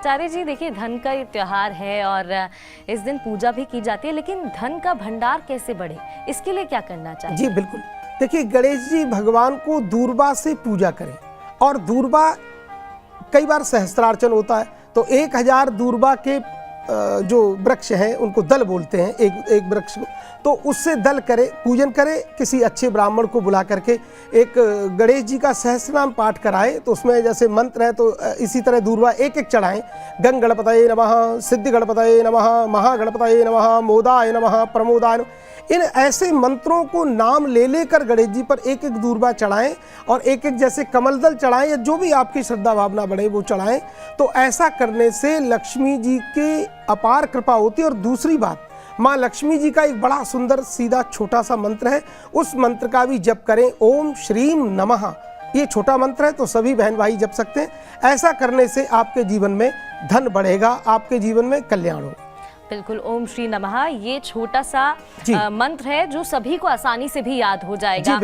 आचार्य जी देखिए, धन का ये त्योहार है और इस दिन पूजा भी की जाती है, लेकिन धन का भंडार कैसे बढ़े, इसके लिए क्या करना चाहिए? जी बिल्कुल, देखिए गणेश जी भगवान को दूर्वा से पूजा करें। और दूर्वा कई बार सहस्त्रार्चन होता है, तो 1000 दूर्वा के जो वृक्ष हैं उनको दल बोलते हैं, एक वृक्ष को, तो उससे दल करे, पूजन करे, किसी अच्छे ब्राह्मण को बुला करके एक गणेश जी का सहस्रनाम पाठ कराए। तो उसमें जैसे मंत्र है तो इसी तरह दूर्वा एक एक चढ़ाएं। गंग गणपतये नमः, सिद्धि गणपतये नमः, महागणपतये नमः, मोदाय नमः, प्रमोदाय नमः। इन ऐसे मंत्रों को नाम ले लेकर गणेश जी पर एक एक दूर्वा चढ़ाएं और एक एक जैसे कमल दल चढ़ाएं या जो भी आपकी श्रद्धा भावना बढ़े वो चढ़ाएं। तो ऐसा करने से लक्ष्मी जी की अपार कृपा होती है। और दूसरी बात, माँ लक्ष्मी जी का एक बड़ा सुंदर सीधा छोटा सा मंत्र है, उस मंत्र का भी जप करें, ओम श्रीम नमः। ये छोटा मंत्र है तो सभी बहन भाई जप सकते हैं। ऐसा करने से आपके जीवन में धन बढ़ेगा, आपके जीवन में कल्याण होगा। बिल्कुल, ओम श्री नमः ये छोटा सा मंत्र है जो सभी को आसानी से भी याद हो जाएगा।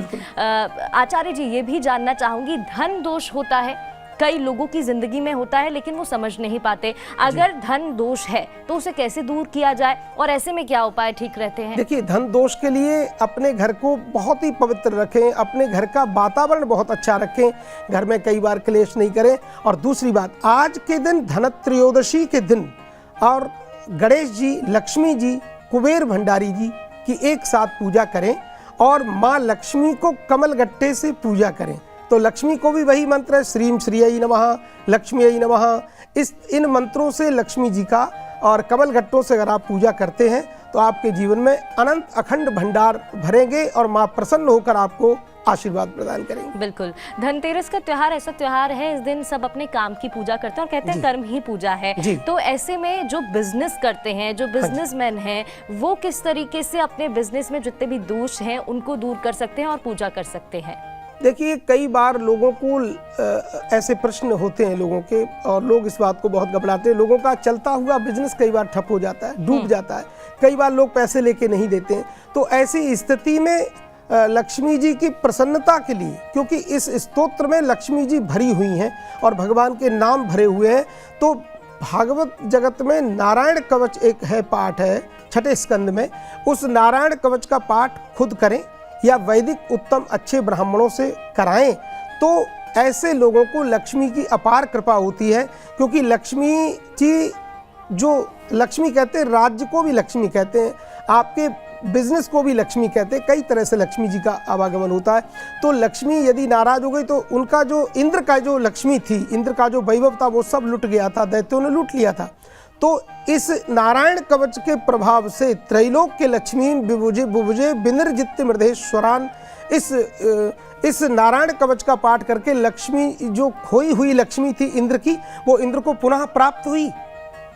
आचार्य जी, ये भी जानना चाहूंगी, धन दोष होता है, कई लोगों की जिंदगी में होता है लेकिन वो समझ नहीं पाते। अगर धन दोष है तो उसे कैसे दूर किया जाए और ऐसे में क्या उपाय ठीक रहते हैं? देखिए, धन दोष के लिए अपने घर को बहुत ही पवित्र रखें, अपने घर का वातावरण बहुत अच्छा रखें, घर में कई बार क्लेश नहीं करें। और दूसरी बात, आज के दिन धनत्रयोदशी के दिन और गणेश जी, लक्ष्मी जी, कुबेर भंडारी जी की एक साथ पूजा करें और माँ लक्ष्मी को कमल गट्टे से पूजा करें। तो लक्ष्मी को भी वही मंत्र है, श्रीम श्रीयै नमः, लक्ष्मीयै नमः। इन मंत्रों से लक्ष्मी जी का और कमल गट्टों से अगर आप पूजा करते हैं तो आपके जीवन में अनंत अखंड भंडार भरेंगे और माँ प्रसन्न होकर आपको आशीर्वाद प्रदान करेंगे। बिल्कुल, धनतेरस का त्योहार ऐसा त्योहार है, इस दिन सब अपने काम की पूजा करते हैं और कहते हैं कर्म ही पूजा है। तो ऐसे में जो बिजनेस करते हैं, जो बिजनेसमैन हैं, वो किस तरीके से अपने बिजनेस में जितने भी दोष हैं उनको दूर कर सकते हैं और पूजा कर सकते हैं? देखिए, कई बार लोगों को ऐसे प्रश्न होते हैं लोगों के, और लोग इस बात को बहुत घबराते हैं। लोगों का चलता हुआ बिजनेस कई बार ठप हो जाता है, डूब जाता है, कई बार लोग पैसे लेके नहीं देते हैं। तो ऐसी स्थिति में लक्ष्मी जी की प्रसन्नता के लिए, क्योंकि इस स्तोत्र में लक्ष्मी जी भरी हुई हैं और भगवान के नाम भरे हुए हैं, तो भागवत जगत में नारायण कवच एक है, पाठ है 6ठे स्कंद में, उस नारायण कवच का पाठ खुद करें या वैदिक उत्तम अच्छे ब्राह्मणों से कराएं। तो ऐसे लोगों को लक्ष्मी की अपार कृपा होती है। क्योंकि लक्ष्मी जी, जो लक्ष्मी कहते हैं, राज्य को भी लक्ष्मी कहते हैं, आपके बिजनेस को भी लक्ष्मी कहते हैं, कई तरह से लक्ष्मी जी का आवागमन होता है। तो लक्ष्मी यदि नाराज हो गई तो उनका जो इंद्र का जो लक्ष्मी थी, इंद्र का जो वैभव था वो सब लुट गया था, दैत्यों ने लूट लिया था। तो इस नारायण कवच के प्रभाव से त्रैलोक के लक्ष्मी विभुजे बुभुजे बिनिर्जित्य मृधेश्वरान, इस नारायण कवच का पाठ करके लक्ष्मी, जो खोई हुई लक्ष्मी थी इंद्र की, वो इंद्र को पुनः प्राप्त हुई।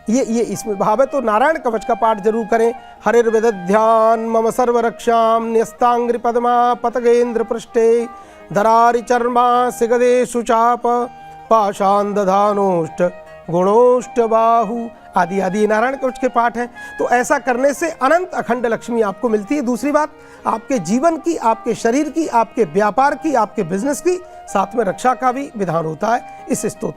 ये इसमें भाव है। तो नारायण कवच का पाठ जरूर करें। हरिर्विदध्यान मम सर्वरक्षाम न्यस्तांग्रि पद्मा पतगेन्द्र पृष्ठे धरारि चर्मा सिगदेषु चाप पाशान दधानोष्ट गुणोष्ट बाहु आदि आदि नारायण कवच के पाठ हैं। तो ऐसा करने से अनंत अखंड लक्ष्मी आपको मिलती है। दूसरी बात, आपके जीवन की, आपके शरीर की, आपके व्यापार की, आपके बिजनेस की, साथ में रक्षा का भी विधान होता है इस स्तोत्र।